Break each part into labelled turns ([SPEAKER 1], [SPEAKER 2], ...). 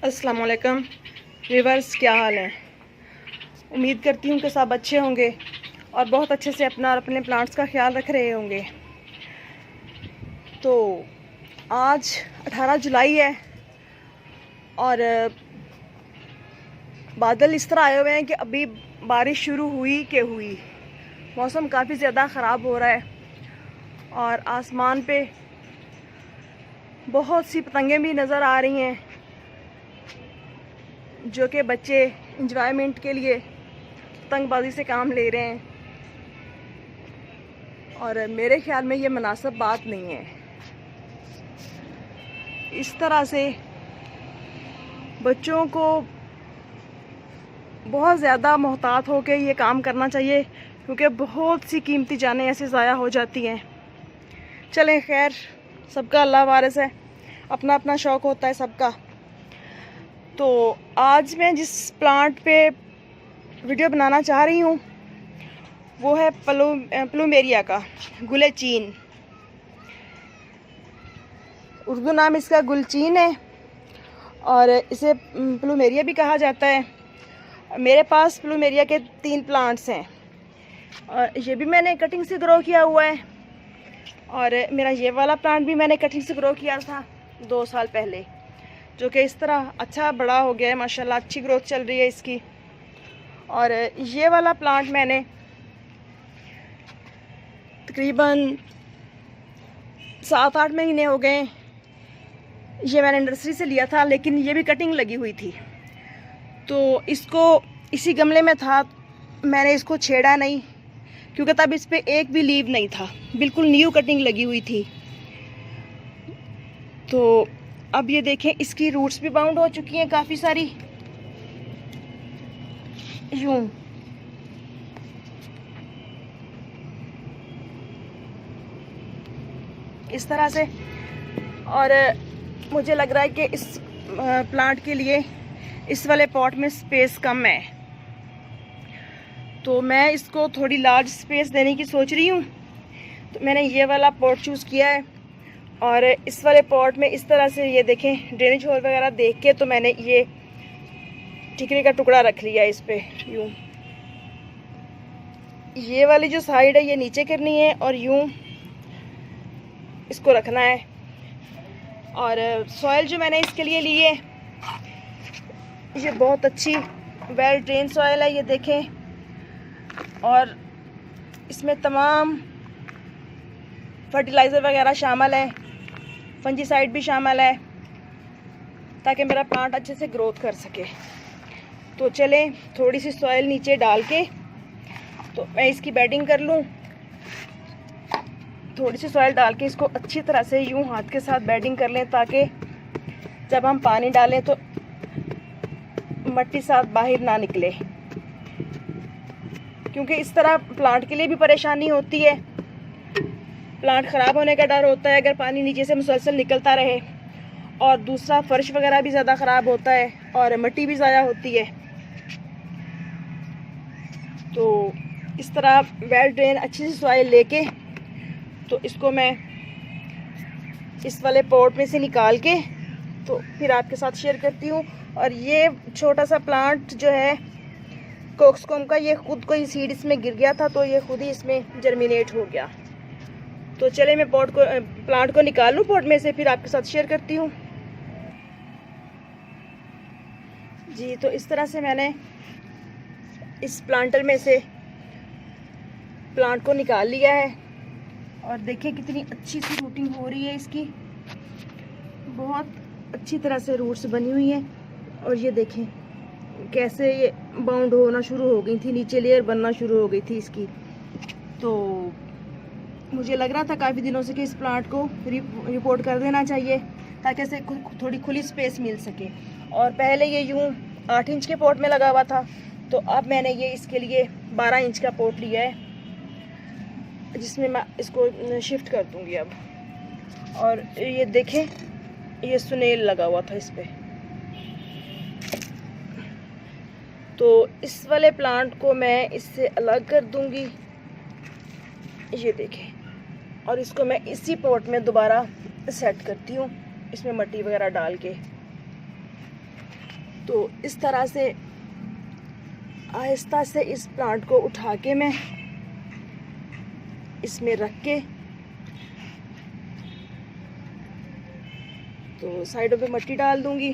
[SPEAKER 1] अस्सलाम वालेकुम व्यूअर्स, क्या हाल है। उम्मीद करती हूँ कि सब अच्छे होंगे और बहुत अच्छे से अपना और अपने प्लांट्स का ख्याल रख रहे होंगे। तो आज 18 जुलाई है और बादल इस तरह आए हुए हैं कि अभी बारिश शुरू हुई कि हुई। मौसम काफ़ी ज़्यादा ख़राब हो रहा है और आसमान पे बहुत सी पतंगें भी नज़र आ रही हैं जो कि बच्चे इंजॉयमेंट के लिए पतंगबाजी से काम ले रहे हैं और मेरे ख्याल में ये मुनासिब बात नहीं है। इस तरह से बच्चों को बहुत ज़्यादा मोहतात होकर ये काम करना चाहिए क्योंकि बहुत सी कीमती जानें ऐसे ज़ाया हो जाती हैं। चलें, खैर, सबका अल्लाह वारिस है, अपना अपना शौक़ होता है सबका। तो आज मैं जिस प्लांट पे वीडियो बनाना चाह रही हूँ वो है प्लूमेरिया का गुले चीन। उर्दू नाम इसका गुलचीन है और इसे प्लूमेरिया भी कहा जाता है। मेरे पास प्लूमेरिया के 3 प्लांट्स हैं और ये भी मैंने कटिंग से ग्रो किया हुआ है और मेरा ये वाला प्लांट भी मैंने कटिंग से ग्रो किया था 2 साल पहले, जो कि इस तरह अच्छा बड़ा हो गया है माशाल्लाह, अच्छी ग्रोथ चल रही है इसकी। और ये वाला प्लांट मैंने तकरीबन 7-8 महीने हो गए, ये मैंने नर्सरी से लिया था, लेकिन ये भी कटिंग लगी हुई थी। तो इसको इसी गमले में था, मैंने इसको छेड़ा नहीं क्योंकि तब इस पे एक भी लीव नहीं था, बिल्कुल न्यू कटिंग लगी हुई थी। तो अब ये देखें, इसकी रूट्स भी बाउंड हो चुकी हैं काफ़ी सारी, यूं। इस तरह से। और मुझे लग रहा है कि इस प्लांट के लिए इस वाले पॉट में स्पेस कम है, तो मैं इसको थोड़ी लार्ज स्पेस देने की सोच रही हूँ। तो मैंने ये वाला पॉट चूज़ किया है और इस वाले पॉट में इस तरह से ये देखें ड्रेनेज होल वगैरह देख के तो मैंने ये ठिकरे का टुकड़ा रख लिया इस पे यूं। ये वाली जो साइड है ये नीचे करनी है और यूं इसको रखना है। और सॉइल जो मैंने इसके लिए ली है ये बहुत अच्छी वेल ड्रेन सॉइल है, ये देखें। और इसमें तमाम फर्टिलाइज़र वगैरह शामिल है, फंजीसाइड भी शामिल है, ताकि मेरा प्लांट अच्छे से ग्रोथ कर सके। तो चलें, थोड़ी सी सॉइल नीचे डाल के तो मैं इसकी बेडिंग कर लूँ। थोड़ी सी सॉइल डाल के इसको अच्छी तरह से यूं हाथ के साथ बेडिंग कर लें, ताकि जब हम पानी डालें तो मट्टी साथ बाहर ना निकले, क्योंकि इस तरह प्लांट के लिए भी परेशानी होती है। प्लांट ख़राब होने का डर होता है अगर पानी नीचे से मुसलसल निकलता रहे, और दूसरा फर्श वगैरह भी ज़्यादा ख़राब होता है और मिट्टी भी ज़ाया होती है। तो इस तरह वेल ड्रेन अच्छी सी सॉइल लेके तो इसको मैं इस वाले पॉट में से निकाल के तो फिर आपके साथ शेयर करती हूँ। और ये छोटा सा प्लांट जो है कोक्सकॉम का, ये खुद कोई सीड इसमें गिर गया था तो ये खुद ही इसमें जर्मिनेट हो गया। तो चले मैं प्लांट को निकाल लूँ पॉट में से, फिर आपके साथ शेयर करती हूँ जी। तो इस तरह से मैंने इस प्लांटर में से प्लांट को निकाल लिया है और देखिए कितनी अच्छी सी रूटिंग हो रही है इसकी, बहुत अच्छी तरह से रूट्स बनी हुई हैं। और ये देखें कैसे ये बाउंड होना शुरू हो गई थी, नीचे लेयर बनना शुरू हो गई थी इसकी। तो मुझे लग रहा था काफ़ी दिनों से कि इस प्लांट को रिपोर्ट कर देना चाहिए ताकि इसे थोड़ी खुली स्पेस मिल सके। और पहले ये यूं 8 इंच के पॉट में लगा हुआ था, तो अब मैंने ये इसके लिए 12 इंच का पॉट लिया है, जिसमें मैं इसको शिफ्ट कर दूंगी अब। और ये देखें ये सुनेल लगा हुआ था इस पे। तो इस वाले प्लांट को मैं इससे अलग कर दूंगी, ये देखें। और इसको मैं इसी पॉट में दोबारा सेट करती हूँ, इसमें मिट्टी वगैरह डाल के। तो इस तरह से आहिस्ता से इस प्लांट को उठा के मैं इसमें रख के तो साइडों पे मिट्टी डाल दूंगी।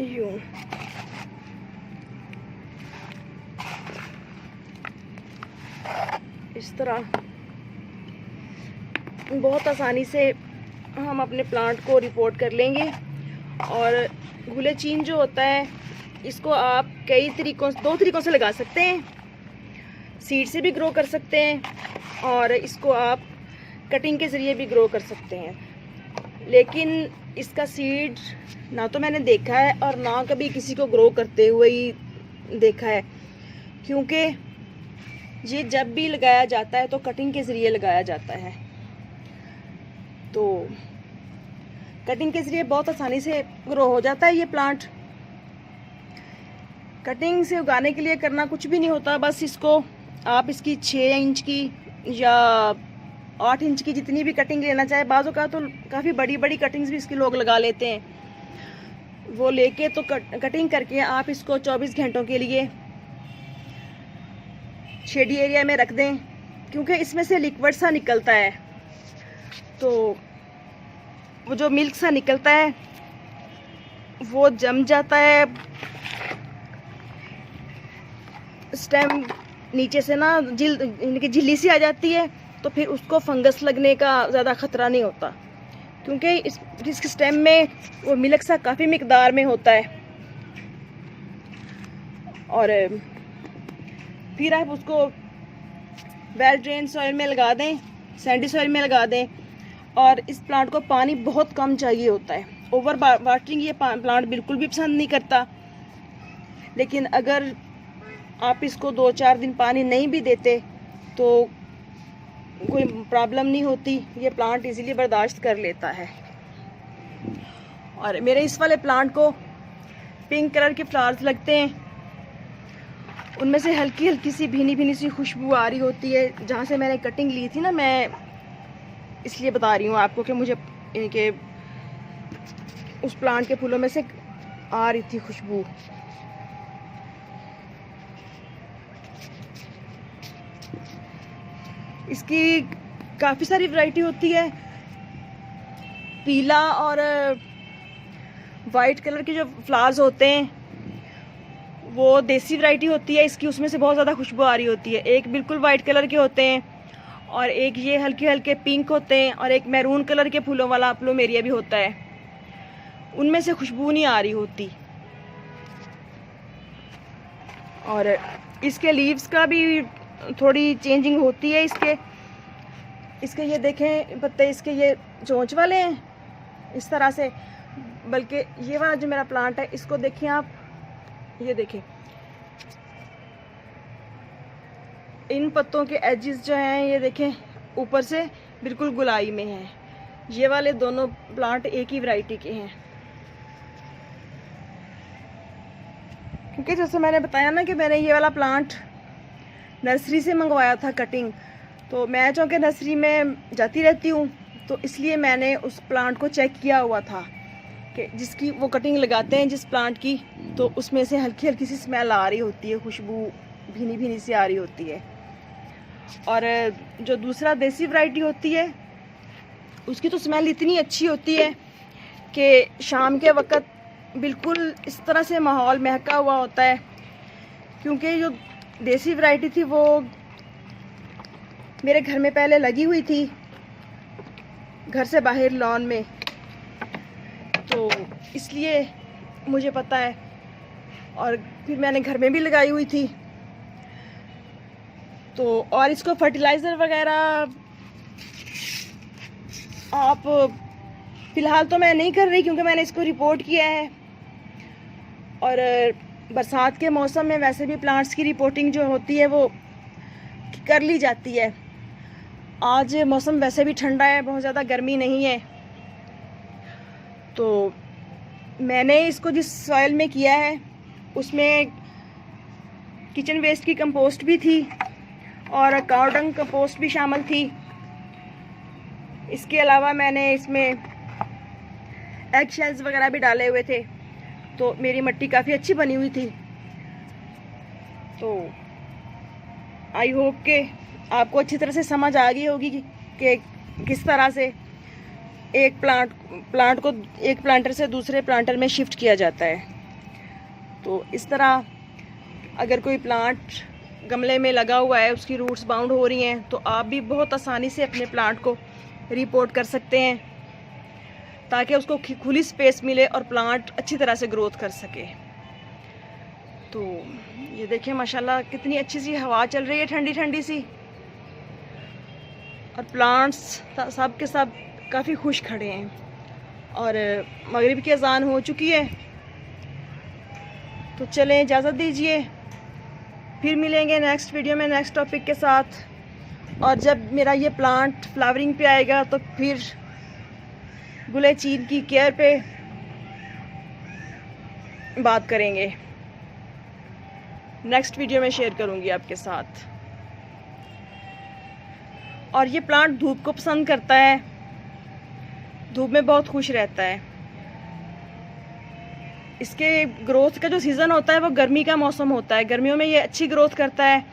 [SPEAKER 1] यूं इस तरह बहुत आसानी से हम अपने प्लांट को रिपोर्ट कर लेंगे। और गुले चीन जो होता है इसको आप दो तरीकों से लगा सकते हैं। सीड से भी ग्रो कर सकते हैं और इसको आप कटिंग के ज़रिए भी ग्रो कर सकते हैं। लेकिन इसका सीड ना तो मैंने देखा है और ना कभी किसी को ग्रो करते हुए ही देखा है, क्योंकि ये जब भी लगाया जाता है तो कटिंग के ज़रिए लगाया जाता है। तो कटिंग के ज़रिए बहुत आसानी से ग्रो हो जाता है ये प्लांट। कटिंग से उगाने के लिए करना कुछ भी नहीं होता, बस इसको आप इसकी 6 इंच की या 8 इंच की जितनी भी कटिंग लेना चाहे, बाज़ों का तो काफ़ी बड़ी बड़ी कटिंग्स भी इसके लोग लगा लेते हैं। वो लेके तो कटिंग करके आप इसको 24 घंटों के लिए शेडी एरिया में रख दें, क्योंकि इसमें से लिक्विड सा निकलता है। तो वो जो मिल्क सा निकलता है वो जम जाता है, स्टेम नीचे से ना झिल्ली सी आ जाती है, तो फिर उसको फंगस लगने का ज़्यादा ख़तरा नहीं होता, क्योंकि इस स्टेम में वो मिल्क सा काफ़ी मिकदार में होता है। और फिर आप उसको वेल ड्रेन सॉइल में लगा दें, सैंडी सॉइल में लगा दें। और इस प्लांट को पानी बहुत कम चाहिए होता है, ओवर वाटरिंग ये प्लांट बिल्कुल भी पसंद नहीं करता। लेकिन अगर आप इसको 2-4 दिन पानी नहीं भी देते तो कोई प्रॉब्लम नहीं होती, ये प्लांट इजीली बर्दाश्त कर लेता है। और मेरे इस वाले प्लांट को पिंक कलर के फ्लावर्स लगते हैं, उनमें से हल्की हल्की सी भीनी भीनी सी खुशबू आ रही होती है। जहाँ से मैंने कटिंग ली थी ना, मैं इसलिए बता रही हूँ आपको कि मुझे इनके उस प्लांट के फूलों में से आ रही थी खुशबू। इसकी काफ़ी सारी वैरायटी होती है। पीला और वाइट कलर के जो फ्लावर्स होते हैं वो देसी वैरायटी होती है इसकी, उसमें से बहुत ज़्यादा खुशबू आ रही होती है। एक बिल्कुल वाइट कलर के होते हैं और एक ये हल्के हल्के पिंक होते हैं और एक मैरून कलर के फूलों वाला प्लूमेरिया भी होता है, उनमें से खुशबू नहीं आ रही होती। और इसके लीव्स का भी थोड़ी चेंजिंग होती है। इसके ये देखें पत्ते, इसके ये चोंच वाले हैं इस तरह से। बल्कि ये वाला जो मेरा प्लांट है इसको देखें आप, ये देखें इन पत्तों के एजेस जो हैं ये देखें ऊपर से बिल्कुल गुलाई में हैं। ये वाले दोनों प्लांट एक ही वैरायटी के हैं, क्योंकि जैसे मैंने बताया ना कि मैंने ये वाला प्लांट नर्सरी से मंगवाया था कटिंग। तो मैं चूँकि नर्सरी में जाती रहती हूँ तो इसलिए मैंने उस प्लांट को चेक किया हुआ था कि जिसकी वो कटिंग लगाते हैं जिस प्लांट की, तो उसमें से हल्की हल्की सी स्मेल आ रही होती है, खुशबू भीनी भीनी सी आ रही होती है। और जो दूसरा देसी वैरायटी होती है उसकी तो स्मेल इतनी अच्छी होती है कि शाम के वक़्त बिल्कुल इस तरह से माहौल महका हुआ होता है। क्योंकि जो देसी वैरायटी थी वो मेरे घर में पहले लगी हुई थी, घर से बाहर लॉन में, तो इसलिए मुझे पता है। और फिर मैंने घर में भी लगाई हुई थी। तो और इसको फर्टिलाइज़र वगैरह आप फ़िलहाल तो मैं नहीं कर रही, क्योंकि मैंने इसको रिपोर्ट किया है। और बरसात के मौसम में वैसे भी प्लांट्स की रिपोर्टिंग जो होती है वो कर ली जाती है। आज मौसम वैसे भी ठंडा है, बहुत ज़्यादा गर्मी नहीं है। तो मैंने इसको जिस सॉइल में किया है उसमें किचन वेस्ट की कंपोस्ट भी थी और काऊ डंग कंपोस्ट भी शामिल थी। इसके अलावा मैंने इसमें एग शेल्स वगैरह भी डाले हुए थे, तो मेरी मिट्टी काफ़ी अच्छी बनी हुई थी। तो आई होप कि आपको अच्छी तरह से समझ आ गई होगी कि किस तरह से एक प्लांट को एक प्लांटर से दूसरे प्लांटर में शिफ्ट किया जाता है। तो इस तरह अगर कोई प्लांट गमले में लगा हुआ है, उसकी रूट्स बाउंड हो रही हैं, तो आप भी बहुत आसानी से अपने प्लांट को रिपोर्ट कर सकते हैं, ताकि उसको खुली स्पेस मिले और प्लांट अच्छी तरह से ग्रोथ कर सके। तो ये देखिए माशाल्लाह कितनी अच्छी सी हवा चल रही है, ठंडी ठंडी सी, और प्लांट्स सब के सब काफ़ी खुश खड़े हैं। और मगरिब की अजान हो चुकी है, तो चलें इजाज़त दीजिए, फिर मिलेंगे नेक्स्ट वीडियो में नेक्स्ट टॉपिक के साथ। और जब मेरा ये प्लांट फ्लावरिंग पे आएगा तो फिर गुले चीन की केयर पे बात करेंगे, नेक्स्ट वीडियो में शेयर करूंगी आपके साथ। और ये प्लांट धूप को पसंद करता है, धूप में बहुत खुश रहता है। इसके ग्रोथ का जो सीज़न होता है वो गर्मी का मौसम होता है, गर्मियों में ये अच्छी ग्रोथ करता है।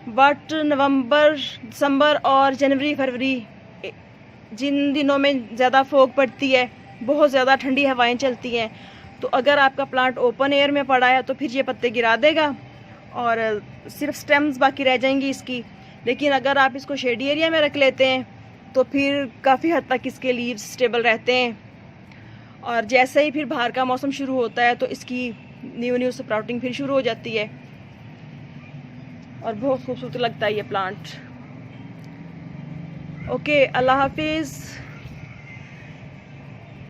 [SPEAKER 1] बट नवंबर, दिसंबर और जनवरी, फरवरी, जिन दिनों में ज़्यादा फोग पड़ती है, बहुत ज़्यादा ठंडी हवाएं चलती हैं, तो अगर आपका प्लांट ओपन एयर में पड़ा है तो फिर ये पत्ते गिरा देगा और सिर्फ स्टेम्स बाकी रह जाएंगी इसकी। लेकिन अगर आप इसको शेडी एरिया में रख लेते हैं तो फिर काफ़ी हद तक इसके लीव्स स्टेबल रहते हैं। और जैसे ही फिर बाहर का मौसम शुरू होता है तो इसकी न्यू स्प्राउटिंग फिर शुरू हो जाती है, और बहुत खूबसूरत लगता है ये प्लांट। ओके, अल्लाह हाफिज़।